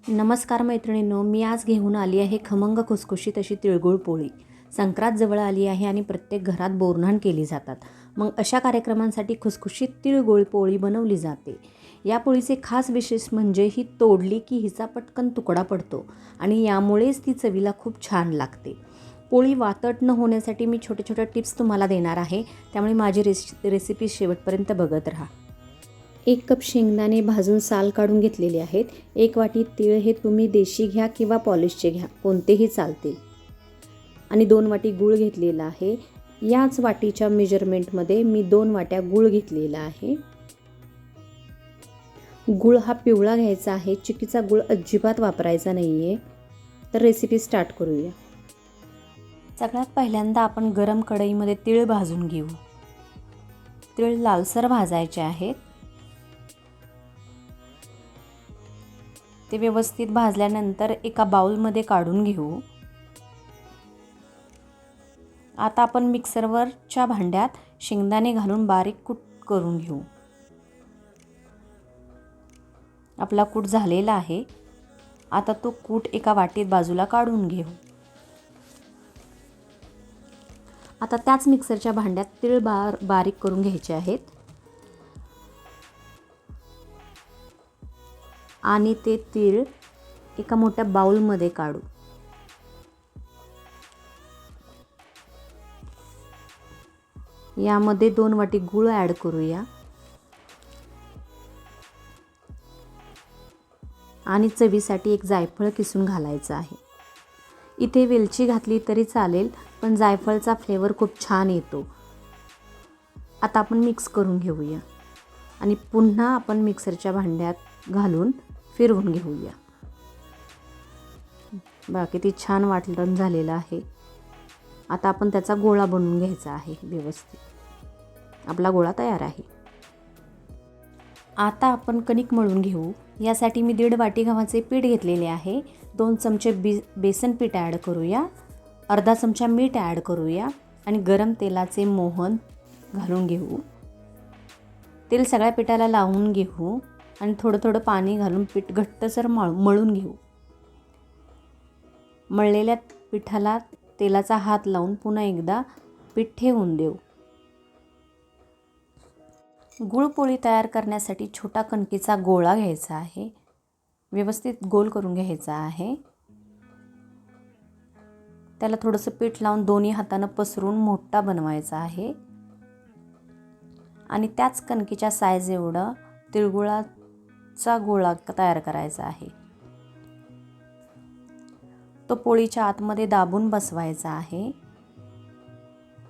नमस्कार मैत्रिणींनो, मी आज घेऊन आली आहे खमंग खुसखुशीत अशी तिळगुळ पोळी. संक्रांत जवळ आली आहे आणि प्रत्येक घरात बोरन्हाण केली जातात. मग अशा कार्यक्रमांसाठी खुसखुशीत तिळगुळ पोळी बनवली जाते. या पोळीचे खास विशेष म्हणजे ही तोडली की हिचा पटकन तुकडा पडतो आणि यामुळेच ती चवीला खूप छान लागते. पोळी वातट न होण्यासाठी मी छोटे छोटे टिप्स तुम्हाला देणार आहे, त्यामुळे माझी रेसिपी शेवटपर्यंत बघत राहा. 1 कप शेंगदाणे भाजून साल काढून घेतलेले आहेत. 1 वाटी तीळ, हे तुम्ही देशी घ्या किंवा पॉलिशचे घ्या, कोणतेही चालतील. आणि 2 वाटी गूळ घेतलेला आहे. याच वाटीच्या मेजरमेंटमध्ये मी 2 वाट्या गूळ घेतलेला आहे. गूळ हा पिवळा घ्यायचा आहे, चिकीचा गूळ अजिबात वापरायचा नाही आहे. तर रेसिपी स्टार्ट करूया. सगळ्यात पहिल्यांदा आपण गरम कढईमध्ये तीळ भाजून घेऊ. तीळ लालसर भाजायचे आहेत. ते व्यवस्थित भाजल्यानंतर एका बाउलमध्ये काढून घेऊ. आता आपण मिक्सरवरच्या भांड्यात शेंगदाणे घालून बारीक कूट करून घेऊ. आपला कूट झालेला आहे. आता तो कूट एका वाटीत बाजूला काढून घेऊ. आता त्याच मिक्सरच्या भांड्यात तीळ बारीक करून घ्यायचे आहेत आणि ते तीळ एका मोठ्या बाउलमध्ये काढू. यामध्ये 2 वाटी गूळ ॲड करूया आणि चवीसाठी एक जायफळ किसून घालायचं आहे. इथे वेलची घातली तरी चालेल, पण जायफळचा फ्लेवर खूप छान येतो. आता आपण मिक्स करून घेऊया आणि पुन्हा आपण मिक्सरच्या भांड्यात घालून फिरवून घेऊया. बघा किती छान वाटण झालेलं आहे. आता आपण त्याचा गोळा बनवून घ्यायचा आहे व्यवस्थित. आपला गोळा तयार आहे. आता आपण कणिक मळून घेऊ. यासाठी मी 1.5 वाटी गव्हाचे पीठ घेतलेले आहे. 2 चमचे बेसन पीठ ॲड करूया. अर्धा चमचा मीठ ॲड करूया आणि गरम तेलाचे मोहन घालून घेऊ. तेल सगळ्या पिठाला लावून घेऊ आणि थोडं थोडं पाणी घालून पीठ घट्टसर मळून घेऊ. मळलेल्या पिठाला तेलाचा हात लावून पुन्हा एकदा पीठ ठेवून देऊ. गुळपोळी तयार करण्यासाठी छोटा कणकेचा गोळा घ्यायचा आहे. व्यवस्थित गोल करून घ्यायचा आहे. त्याला थोडंसं पीठ लावून दोन्ही हातानं पसरून मोठा बनवायचा आहे आणि त्याच कणकेच्या साईज एवढं तिळगुळाचा गोळा तयार करायचा आहे. तो पोळीच्या आतमध्ये दाबून बसवायचा आहे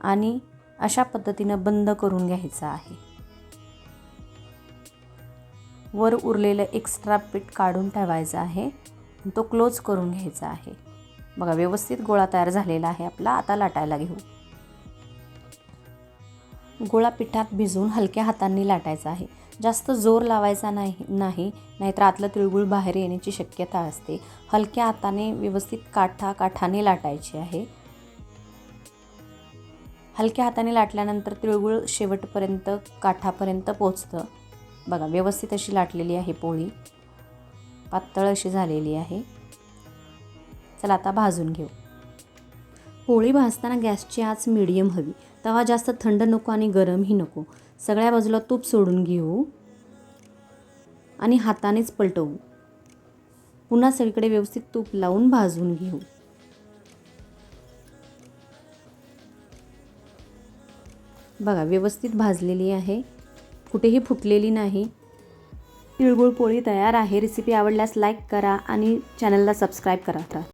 आणि अशा पद्धतीनं बंद करून घ्यायचा आहे. वर उरलेलं एक्स्ट्रा पीठ काढून ठेवायचं आहे. तो क्लोज करून घ्यायचा आहे. बघा व्यवस्थित गोळा तयार झालेला आहे आपला. आता लाटायला घेऊ. गोळा पिठात भिजवून हलक्या हातांनी लाटायचा आहे. जास्त जोर लावायचा नाहीतर आतलं तिळगुळ बाहेर येण्याची शक्यता असते. हलक्या हाताने व्यवस्थित काठाने लाटायचे आहे. हलक्या हाताने लाटल्यानंतर तिळगुळ शेवटपर्यंत काठापर्यंत पोचतं. बघा व्यवस्थित अशी लाटलेली आहे पोळी. पातळ अशी झालेली आहे. चला आता भाजून घेऊ. पोळी भाजताना गॅसची आच मीडियम हवी. तवा जास्त थंड नको आणि गरमही नको. सगळ्या बाजूला तूप सोडून घेऊ आणि हातानेच पलटवू. पुन्हा सगळीकडे व्यवस्थित तूप लावून भाजून घेऊ. बघा व्यवस्थित भाजलेली आहे. कुठेही फुटलेली नाही. तिळगुळ पोळी तयार आहे. रेसिपी आवडल्यास लाईक करा आणि चॅनलला सबस्क्राईब करा.